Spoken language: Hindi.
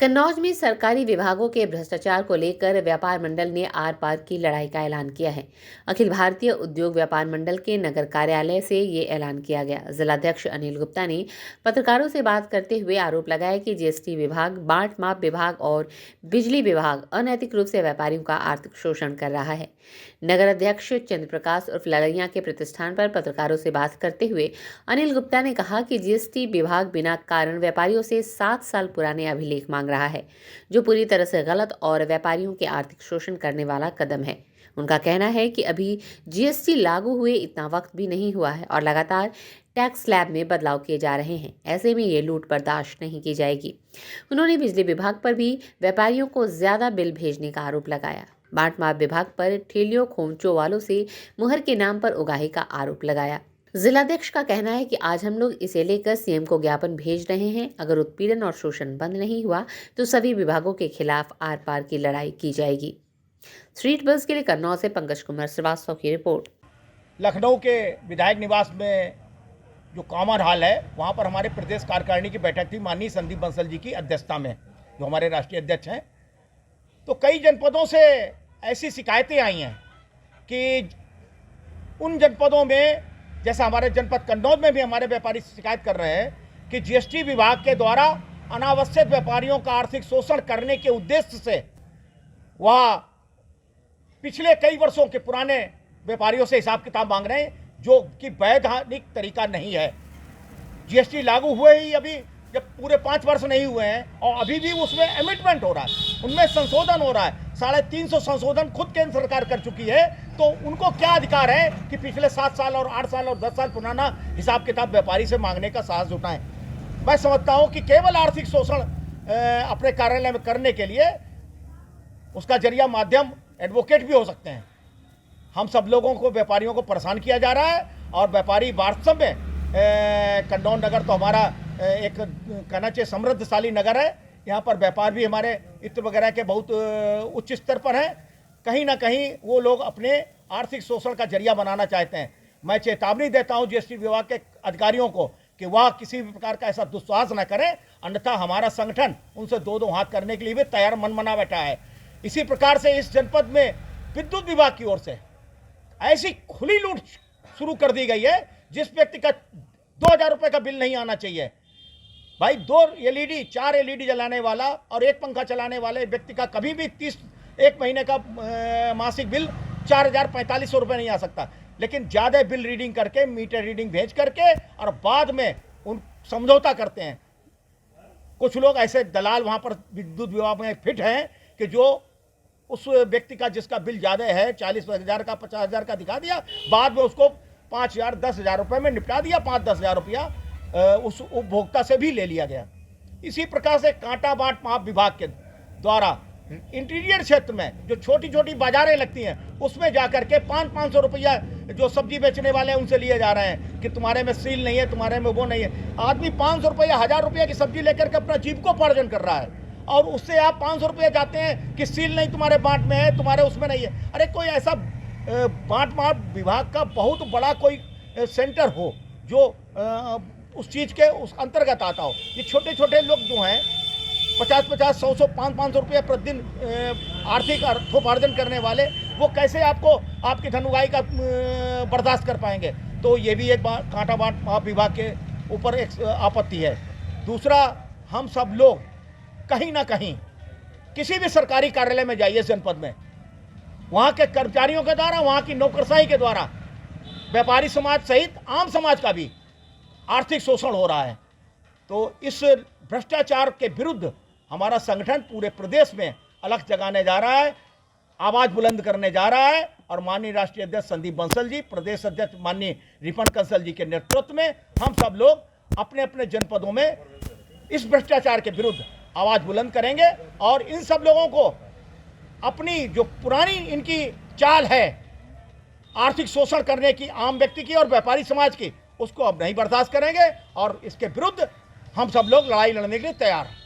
कन्नौज में सरकारी विभागों के भ्रष्टाचार को लेकर व्यापार मंडल ने आर पार की लड़ाई का ऐलान किया है। अखिल भारतीय उद्योग व्यापार मंडल के नगर कार्यालय से ये ऐलान किया गया। जिलाध्यक्ष अनिल गुप्ता ने पत्रकारों से बात करते हुए आरोप लगाया कि जीएसटी विभाग, बाट माप विभाग और बिजली विभाग अनैतिक रूप से व्यापारियों का आर्थिक शोषण कर रहा है। नगर अध्यक्ष चंद्र प्रकाश उर्फ लड़ैया के प्रतिष्ठान पर पत्रकारों से बात करते हुए अनिल गुप्ता ने कहा कि जीएसटी विभाग बिना कारण व्यापारियों से 7 साल पुराने अभिलेख मांग रहा है, जो पूरी तरह से गलत और व्यापारियों के आर्थिक शोषण करने वाला कदम है। उनका कहना है कि अभी जीएसटी लागू हुए इतना वक्त भी नहीं हुआ है और लगातार टैक्स स्लैब में बदलाव किए जा रहे हैं। ऐसे में ये लूट बर्दाश्त नहीं की जाएगी। उन्होंने बिजली विभाग पर भी व्यापारियों को ज्यादा बिल भेजने का आरोप लगाया। बाट माप विभाग पर ठेलियों खोमचों वालों से मुहर के नाम पर उगाही का आरोप लगाया। जिलाध्यक्ष का कहना है कि आज हम लोग इसे लेकर सीएम को ज्ञापन भेज रहे हैं। अगर उत्पीड़न और शोषण बंद नहीं हुआ तो सभी विभागों के खिलाफ आर पार की लड़ाई की जाएगी। स्ट्रीट बस के लिए कन्नौज से पंकज कुमार श्रीवास्तव की रिपोर्ट। लखनऊ के विधायक निवास में जो कॉमन हॉल है, वहाँ पर हमारे प्रदेश कार्यकारिणी की बैठक थी माननीय संदीप बंसल जी की अध्यक्षता में, जो हमारे राष्ट्रीय अध्यक्ष हैं। तो कई जनपदों से ऐसी शिकायतें आई हैं कि उन जनपदों में, जैसे हमारे जनपद कन्नौज में भी हमारे व्यापारी शिकायत कर रहे हैं कि जीएसटी विभाग के द्वारा अनावश्यक व्यापारियों का आर्थिक शोषण करने के उद्देश्य से वह पिछले कई वर्षों के पुराने व्यापारियों से हिसाब किताब मांग रहे हैं, जो कि वैधानिक तरीका नहीं है। जीएसटी लागू हुए ही अभी जब पूरे 5 वर्ष नहीं हुए हैं और अभी भी उसमें अमेंडमेंट हो रहा है, उनमें संशोधन हो रहा है। 350 संशोधन खुद केंद्र सरकार कर चुकी है। तो उनको क्या अधिकार है कि पिछले 7 साल और 8 साल और 10 साल पुराना हिसाब किताब व्यापारी से मांगने का साहस जुटाएं। मैं समझता हूं कि केवल आर्थिक शोषण अपने कार्यालय में करने के लिए उसका जरिया माध्यम एडवोकेट भी हो सकते हैं। हम सब लोगों को, व्यापारियों को परेशान किया जा रहा है और व्यापारी वास्तव में कन्नौज नगर तो हमारा एक कहना चाहिए समृद्धशाली नगर है। यहाँ पर व्यापार भी हमारे इत्र वगैरह के बहुत उच्च स्तर पर हैं। कहीं ना कहीं वो लोग अपने आर्थिक शोषण का जरिया बनाना चाहते हैं। मैं चेतावनी देता हूँ जीएसटी विभाग के अधिकारियों को कि वह किसी भी प्रकार का ऐसा दुस्साहस न करें, अन्यथा हमारा संगठन उनसे दो हाथ करने के लिए भी तैयार मन बना बैठा है। इसी प्रकार से इस जनपद में विद्युत विभाग की ओर से ऐसी खुली लूट शुरू कर दी गई है, जिस व्यक्ति का 2000 रुपये का बिल नहीं आना चाहिए। भाई 2 एलईडी 4 एलईडी जलाने वाला और 1 पंखा चलाने वाले व्यक्ति का कभी भी 1 महीने का मासिक बिल 4000-4500 रुपये नहीं आ सकता। लेकिन ज़्यादा बिल रीडिंग करके, मीटर रीडिंग भेज करके और बाद में उन समझौता करते हैं। कुछ लोग ऐसे दलाल वहाँ पर विद्युत विभाग में फिट हैं कि जो उस व्यक्ति का जिसका बिल ज़्यादा है, 40,000 का 50,000 का दिखा दिया, बाद में उसको 5,000-10,000 रुपये में निपटा दिया। 5-10,000 रुपया उस उपभोक्ता से भी ले लिया गया। इसी प्रकार से कांटा बाट माप विभाग के द्वारा इंटीरियर क्षेत्र में जो छोटी छोटी बाजारें लगती हैं, उसमें जाकर के 500-500 रुपया जो सब्जी बेचने वाले हैं उनसे लिए जा रहे हैं कि तुम्हारे में सील नहीं है, तुम्हारे में वो नहीं है। आदमी 500 रुपया 1000 रुपया की सब्जी लेकर के अपना जीविकोपार्जन कर रहा है और उससे आप 500 रुपये जाते हैं कि सील नहीं तुम्हारे बाट में है, तुम्हारे उसमें नहीं है। अरे कोई ऐसा बाट माप विभाग का बहुत बड़ा कोई सेंटर हो जो उस चीज़ के उस अंतर्गत आता हो। ये छोटे छोटे लोग जो हैं 50-50, 100-100, 500-500 रुपये प्रतिदिन आर्थिक अर्थोपार्जन करने वाले, वो कैसे आपको आपकी धनुवाई का बर्दाश्त कर पाएंगे। तो ये भी एक कांटा बाट माप विभाग के ऊपर एक आपत्ति है। दूसरा, हम सब लोग कहीं ना कहीं किसी भी सरकारी कार्यालय में जाइए जनपद में, वहाँ के कर्मचारियों के द्वारा, वहाँ की नौकरशाही के द्वारा व्यापारी समाज सहित आम समाज का भी आर्थिक शोषण हो रहा है। तो इस भ्रष्टाचार के विरुद्ध हमारा संगठन पूरे प्रदेश में अलख जगाने जा रहा है, आवाज़ बुलंद करने जा रहा है और माननीय राष्ट्रीय अध्यक्ष संदीप बंसल जी, प्रदेश अध्यक्ष माननीय रिपन कंसल जी के नेतृत्व में हम सब लोग अपने अपने जनपदों में इस भ्रष्टाचार के विरुद्ध आवाज़ बुलंद करेंगे और इन सब लोगों को अपनी जो पुरानी इनकी चाल है आर्थिक शोषण करने की, आम व्यक्ति की और व्यापारी समाज की, उसको अब नहीं बर्दाश्त करेंगे और इसके विरुद्ध हम सब लोग लड़ाई लड़ने के लिए तैयार हैं।